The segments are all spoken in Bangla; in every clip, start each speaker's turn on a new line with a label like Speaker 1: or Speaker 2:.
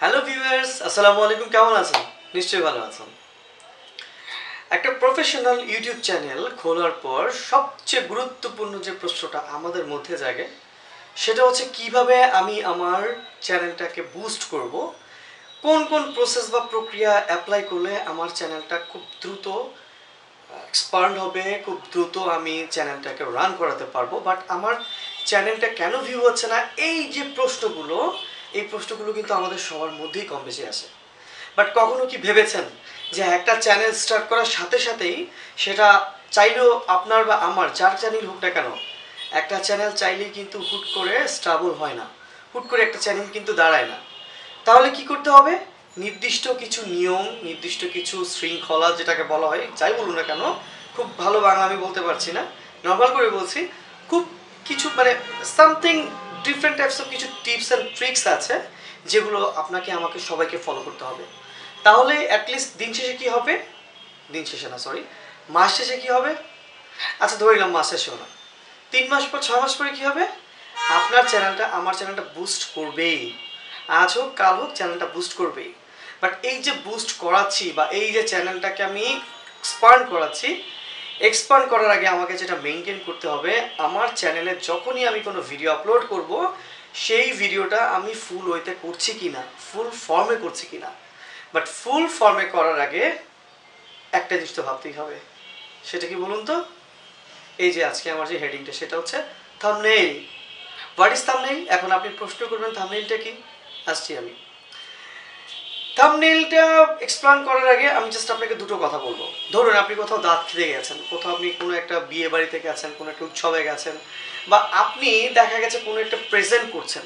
Speaker 1: হ্যালো ভিউয়ার্স, আসসালামু আলাইকুম। কেমন আছেন? নিশ্চয়ই ভালো আছেন। একটা প্রফেশনাল ইউটিউব চ্যানেল খোলার পর সবচেয়ে গুরুত্বপূর্ণ যে প্রশ্নটা আমাদের মধ্যে জাগে সেটা হচ্ছে কিভাবে আমি আমার চ্যানেলটাকে বুস্ট করব, কোন কোন প্রসেস বা প্রক্রিয়া অ্যাপ্লাই করলে আমার চ্যানেলটা খুব দ্রুত এক্সপান্ড হবে, খুব দ্রুত আমি চ্যানেলটাকে রান করাতে পারবো। বাট আমার চ্যানেলটা কেন ভিউ হচ্ছে না, এই যে প্রশ্নগুলো, এই প্রশ্নগুলো কিন্তু আমাদের সবার মধ্যেই কম বেশি আসে। বাট কখনো কি ভেবেছেন যে একটা চ্যানেল স্টার্ট করার সাথে সাথেই সেটা চাইলেও আপনার বা আমার যার চ্যানেল হোক না কেন, একটা চ্যানেল চাইলেই কিন্তু হুট করে স্টেবল হয় না, হুট করে একটা চ্যানেল কিন্তু দাঁড়ায় না। তাহলে কি করতে হবে? নির্দিষ্ট কিছু নিয়ম, নির্দিষ্ট কিছু শৃঙ্খলা যেটাকে বলা হয়, যাই বলুন না কেন, খুব ভালো বাংলা আমি বলতে পারছি না, নর্মাল করে বলছি, খুব কিছু মানে সামথিং ডিফারেন্ট টাইপস অফ কিছু টিপস অ্যান্ড ট্রিক্স আছে যেগুলো আপনাকে আমাকে সবাইকে ফলো করতে হবে। তাহলে অ্যাটলিস্ট দিন শেষে কী হবে, দিন শেষে না সরি মাস শেষে কী হবে, আচ্ছা ধরে নিলাম মাস শেষেও না, 3 মাস পর 6 মাস পরে কী হবে, আপনার চ্যানেলটা আমার চ্যানেলটা বুস্ট করবেই। আজ হোক কাল হোক চ্যানেলটা বুস্ট করবেই। বাট এই যে বুস্ট করাচ্ছি বা এই যে চ্যানেলটাকে আমি এক্সপান্ড করাচ্ছি, এক্সপান্ড করার আগে আমাকে যেটা মেনটেন করতে হবে, আমার চ্যানেলে যখনই আমি কোনো ভিডিও আপলোড করব সেই ভিডিওটা আমি ফুল ওয়েতে করছি কি না, ফুল ফর্মে করছি কি না। বাট ফুল ফর্মে করার আগে একটা জিনিস তো ভাবতেই হবে, সেটা কি বলুন তো? এই যে আজকে আমার যে হেডিংটা সেটা হচ্ছে থাম্বনেইল। What is thumbnail? এখন আপনি প্রশ্ন করবেন থাম্বনেইলটা কি, আসছি আমি। থাম্বনেইলটা এক্সপ্লেন করার আগে আমি জাস্ট আপনাকে দুটো কথা বলবো। ধরুন আপনি কোথাও দাঁত খেতে গেছেন, কোথাও আপনি কোনো একটা বিয়ে বাড়িতে গেছেন, কোনো একটা উৎসবে গেছেন, বা আপনি দেখা গেছে কোনো একটা প্রেজেন্ট করছেন।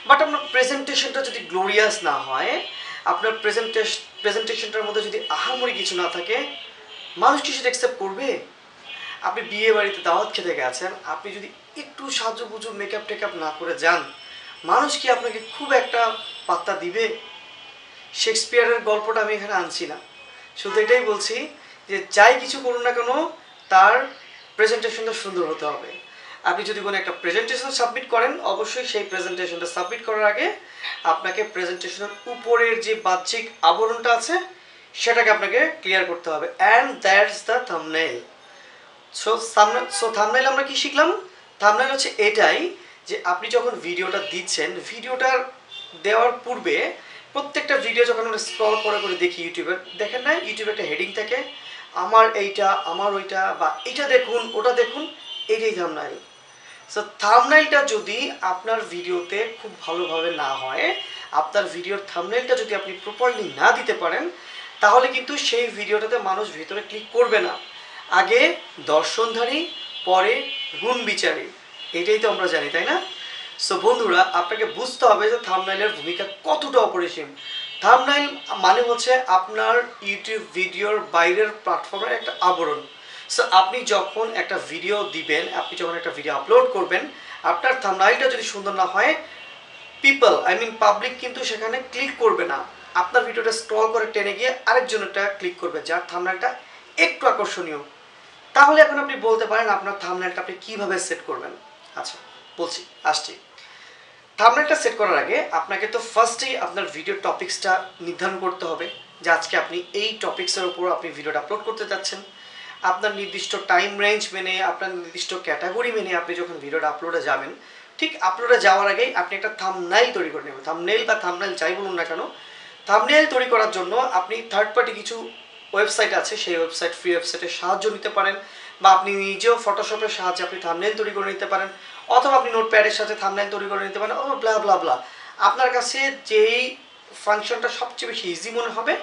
Speaker 1: বাট আপনার প্রেজেন্টেশনটা যদি গ্লোরিয়াস না হয়, আপনার প্রেজেন্টেশনটার মধ্যে যদি আহামরি কিছু না থাকে, মানুষ কি সেটা অ্যাকসেপ্ট করবে? আপনি বিয়ে বাড়িতে দাওয়াত খেতে গেছেন, আপনি যদি একটু সাজুগুজু মেকআপ টেকআপ না করে যান, মানুষ কি আপনাকে খুব একটা পাত্তা দিবে? শেক্সপিয়ারের গল্পটা আমি এখানে আনছি না, শুধু এটাই বলছি যে যাই কিছু করুন না কেন তার প্রেজেন্টেশনটা সুন্দর হতে হবে। আপনি যদি কোনো একটা প্রেজেন্টেশন সাবমিট করেন, অবশ্যই সেই প্রেজেন্টেশনটা সাবমিট করার আগে আপনাকে প্রেজেন্টেশনের উপরের যে বাহ্যিক আবরণটা আছে সেটাকে আপনাকে ক্লিয়ার করতে হবে, and that's the thumbnail. So thumbnail আমরা কি শিখলাম? থাম্বনেইল হচ্ছে এটাই যে আপনি যখন ভিডিওটা দিচ্ছেন, ভিডিওটার দেওয়ার পূর্বে প্রত্যেকটা ভিডিও যখন আমরা স্ক্রল করে করে দেখি ইউটিউবে, দেখেন না ইউটিউবে একটা হেডিং থাকে, আমার এইটা, আমার ওইটা, বা এটা দেখুন, ওটা দেখুন, এইটাই থাম্বনেইল। সো থাম্বনেইলটা যদি আপনার ভিডিওতে খুব ভালোভাবে না হয়, আপনার ভিডিওর থাম্বনেইলটা যদি আপনি প্রপারলি না দিতে পারেন, তাহলে কিন্তু সেই ভিডিওটাতে মানুষ ভিতরে ক্লিক করবে না। আগে দর্শনধারী, পরে গুণ বিচারী, এটাই তো আমরা জানি, তাই না? সো বন্ধুরা, আপনাকে বুঝতে হবে যে থাম্বনেইলের ভূমিকা কতটা অপরিসীম। থাম্বনেইল মানে হচ্ছে আপনার ইউটিউব ভিডিওর বাইরের প্ল্যাটফর্মের একটা আবরণ। সো আপনি যখন একটা ভিডিও দিবেন, আপনি যখন একটা ভিডিও আপলোড করবেন, আপনার থাম্বনেইলটা যদি সুন্দর না হয়, পাবলিক কিন্তু সেখানে ক্লিক করবে না। আপনার ভিডিওটা স্ক্রল করে টেনে গিয়ে আরেকজনেরটা ক্লিক করবে যার থাম্বনেইলটা একটু আকর্ষণীয়। তাহলে এখন আপনি বলতে পারেন আপনার থাম্বনেইলটা আপনি কীভাবে সেট করবেন। আচ্ছা বলছি, আসছি। থাম্বনেইলটা সেট করার আগে আপনাকে তো ফার্স্টেই আপনার ভিডিও টপিক্সটা নির্ধারণ করতে হবে যে আজকে আপনি এই টপিক্সের উপর আপনি ভিডিওটা আপলোড করতে যাচ্ছেন। আপনার নির্দিষ্ট টাইম রেঞ্জ মেনে, আপনার নির্দিষ্ট ক্যাটাগরি মেনে আপনি যখন ভিডিওটা আপলোডে যাবেন, ঠিক আপলোডে যাওয়ার আগেই আপনি একটা থাম্বনেইল তৈরি করে নেবেন। থাম্বনেইল বা থাম্বনেইল যাই বলুন না কেন, থাম্বনেইল তৈরি করার জন্য আপনি থার্ড পার্টি কিছু ওয়েবসাইট আছে, সেই ওয়েবসাইট, ফ্রি ওয়েবসাইটের সাহায্য নিতে পারেন, বা আপনি নিজেও ফটোশপের সাহায্যে আপনি থাম্বনেইল তৈরি করে নিতে পারেন, অথবা আপনি নোটপ্যাডের সাথে থাম্বনেইল তৈরি করে নিতে পারেন, ও ব্লা ব্লা ব্লা। আপনার কাছে যেই ফাংশনটা সবচেয়ে বেশি ইজি মনে হবে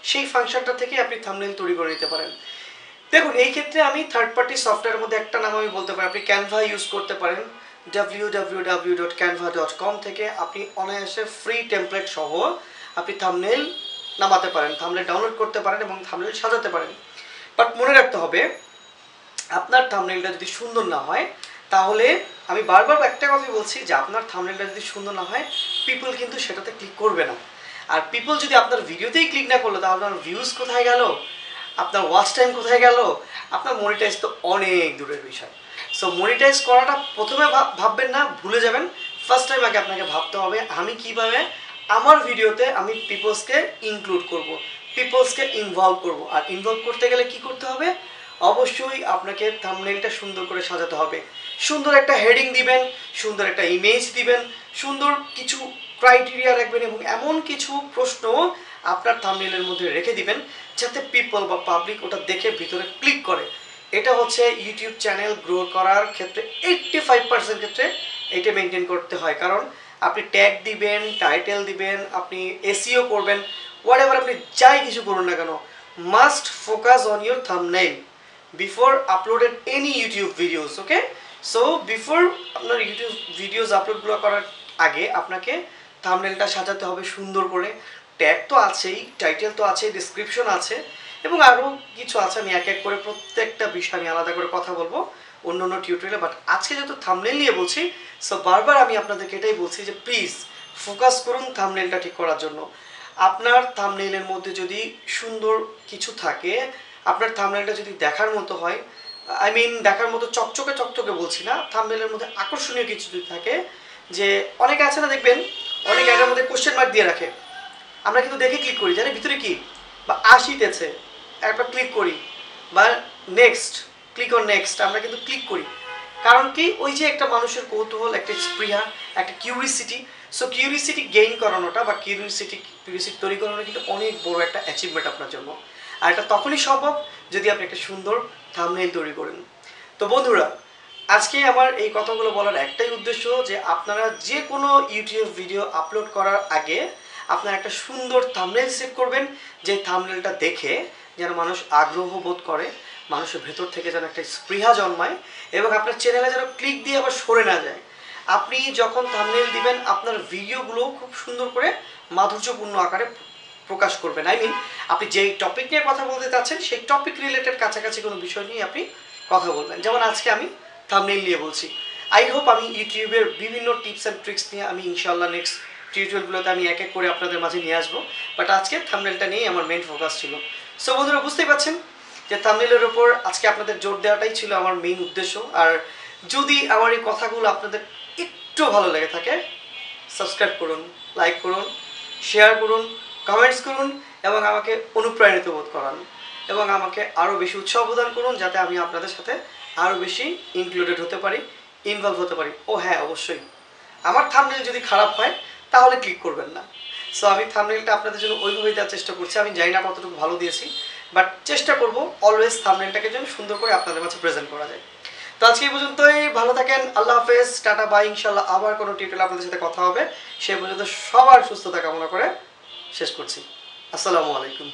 Speaker 1: সেই ফাংশনটা থেকে আপনি থাম্বনেইল তৈরি করে নিতে পারেন। দেখুন এই ক্ষেত্রে আমি থার্ড পার্টি সফটওয়্যারের মধ্যে একটা নাম আমি বলতে পারি, আপনি ক্যানভা ইউজ করতে পারেন। www.canva.com থেকে আপনি অনায়াসে ফ্রি টেমপ্লেট সহ আপনি থাম্বনেইল নামাতে পারেন, থাম্বনেইল ডাউনলোড করতে পারেন এবং থাম্বনেইল সাজাতে পারেন। বাট মনে রাখতে হবে, আপনার থাম্বনেইলটা যদি সুন্দর না হয়, তাহলে আমি বারবার একটা কথাই বলছি যে আপনার থাম্বনেইলটা যদি সুন্দর না হয়, পিপল কিন্তু সেটাতে ক্লিক করবে না। আর পিপল যদি আপনার ভিডিওতেই ক্লিক না করলো, তাহলে আপনার ভিউজ কোথায় গেল, আপনার ওয়াচ টাইম কোথায় গেল, আপনার মনিটাইজ তো অনেক দূরের বিষয়। সো মনিটাইজ করাটা প্রথমে ভাববেন না, ভুলে যাবেন। ফার্স্ট টাইম আগে আপনাকে ভাবতে হবে আমি কিভাবে আমার ভিডিওতে আমি পিপলসকে ইনক্লুড করব, পিপলসকে ইনভলভ করব। আর ইনভলভ করতে গেলে কি করতে হবে? অবশ্যই আপনাকে থাম্বনেইলটা সুন্দর করে সাজাতে হবে। সুন্দর একটা হেডিং দিবেন, সুন্দর একটা ইমেজ দিবেন, সুন্দর কিছু ক্রাইটেরিয়া রাখবেন এবং এমন কিছু প্রশ্ন আপনার থাম্বনেইলের মধ্যে রেখে দিবেন যাতে পিপল বা পাবলিক ওটা দেখে ভিতরে ক্লিক করে। এটা হচ্ছে ইউটিউব চ্যানেল গ্রো করার ক্ষেত্রে 85% ক্ষেত্রে এটা মেনটেন করতে হয়। কারণ আপনি ট্যাগ দিবেন, টাইটেল দিবেন, আপনি এসইও করবেন, হোয়াটএভার আপনি যাই কিছু করুন না কেন, must focus on your thumbnail before uploaded any YouTube videos. Okay, so before আপনার ইউটিউব ভিডিওস আপলোডগুলো করার আগে আপনাকে থাম্বনেইলটা সাজাতে হবে সুন্দর করে। ট্যাগ তো আছেই, টাইটেল তো আছে, ডেসক্রিপশন আছে এবং আরও কিছু আছে। আমি এক এক করে প্রত্যেকটা বিষয় আমি আলাদা করে কথা বলবো অন্য অন্য টিউটোরিয়ালে। বাট আজকে যেহেতু থাম্বনেইল নিয়ে বলছি, সো বারবার আমি আপনাদেরকে এটাই বলছি যে প্লিজ ফোকাস করুন থাম্বনেইলটা ঠিক করার জন্য। আপনার থাম্বনেইলের মধ্যে যদি সুন্দর কিছু থাকে, আপনার থাম্বনেইলটা যদি দেখার মতো হয়, আই মিন দেখার মতো চকচকে চকচকে বলছি না, থাম্বনেইলের মধ্যে আকর্ষণীয় কিছু যদি থাকে, যে অনেকে আছে না দেখবেন, অনেকে এটার মধ্যে কোশ্চেন মার্ক দিয়ে রাখে, আমরা কিন্তু দেখে ক্লিক করি, জানি ভিতরে কি, বা আসিতেছে একবার ক্লিক করি, বা নেক্সট, ক্লিক অন নেক্সট, আমরা কিন্তু ক্লিক করি। কারণ কি? ওই যে একটা মানুষের কৌতূহল, একটা স্পৃহা, একটা কিউরিসিটি। সো কিউরিসিটি গেইন করানোটা বা কিউরিসিটি তৈরি করানো কিন্তু অনেক বড় একটা অ্যাচিভমেন্ট আপনার জন্য। আর এটা তখনই সম্ভব যদি আপনি একটা সুন্দর থাম্বনেইল তৈরি করেন। তো বন্ধুরা, আজকে আমার এই কথাগুলো বলার একটাই উদ্দেশ্য যে আপনারা যে কোনো ইউটিউব ভিডিও আপলোড করার আগে আপনারা একটা সুন্দর থাম্বনেইল সেট করবেন, যে থাম্বনেইলটা দেখে যেন মানুষ আগ্রহ বোধ করে, মানুষের ভেতর থেকে যেন একটা স্পৃহা জন্মায় এবং আপনার চ্যানেলে যেন ক্লিক দিয়ে আবার সরে না যায়। আপনি যখন থাম্বনেইল দিবেন আপনার ভিডিওগুলো খুব সুন্দর করে মাধুর্যপূর্ণ আকারে প্রকাশ করবেন। আই মিন আপনি যেই টপিক নিয়ে কথা বলতে চাচ্ছেন সেই টপিক রিলেটেড কাছাকাছি কোনো বিষয় নিয়ে আপনি কথা বলবেন। যেমন আজকে আমি থাম্বনেইল নিয়ে বলছি। আই হোপ আমি ইউটিউবের বিভিন্ন টিপস অ্যান্ড ট্রিক্স নিয়ে আমি ইনশাআল্লাহ নেক্সট টিউটোরিয়ালগুলোতে আমি এক এক করে আপনাদের মাঝে নিয়ে আসবো। বাট আজকে থাম্বনেইলটা নিয়েই আমার মেইন ফোকাস ছিল। সো বন্ধুরা, বুঝতেই পারছেন যে থাম্বনেইলের ওপর আজকে আপনাদের জোর দেওয়াটাই ছিল আমার মেইন উদ্দেশ্য। আর যদি আমার এই কথাগুলো আপনাদের একটু ভালো লেগে থাকে, সাবস্ক্রাইব করুন, লাইক করুন, শেয়ার করুন, কমেন্টস করুন এবং আমাকে অনুপ্রাণিত বোধ করান এবং আমাকে আরও বেশি উৎসাহ প্রদান করুন যাতে আমি আপনাদের সাথে আরও বেশি ইনক্লুডেড হতে পারি, ইনভলভ হতে পারি। ও হ্যাঁ, অবশ্যই আমার থাম্বনেইল যদি খারাপ হয় তাহলে ক্লিক করবেন না। সো আমি থাম্বনেইলটা আপনাদের জন্য ওইভাবেই দেওয়ার চেষ্টা করছি। আমি জানি না কতটুকু ভালো দিয়েছি, বাট চেষ্টা করব অলওয়েজ থাম্বনেইলটাকে যেন সুন্দর করে আপনাদের কাছে প্রেজেন্ট করা যায়। তো আজকে এই পর্যন্তই, ভালো থাকেন, আল্লাহ হাফেজ, টাটা বাই। ইনশাআল্লাহ আবার কোনো টিউটোরিয়ালে আপনাদের সাথে কথা হবে। সেই পর্যন্ত সবার সুস্থতা কামনা করে শেষ করছি। আসসালামু আলাইকুম।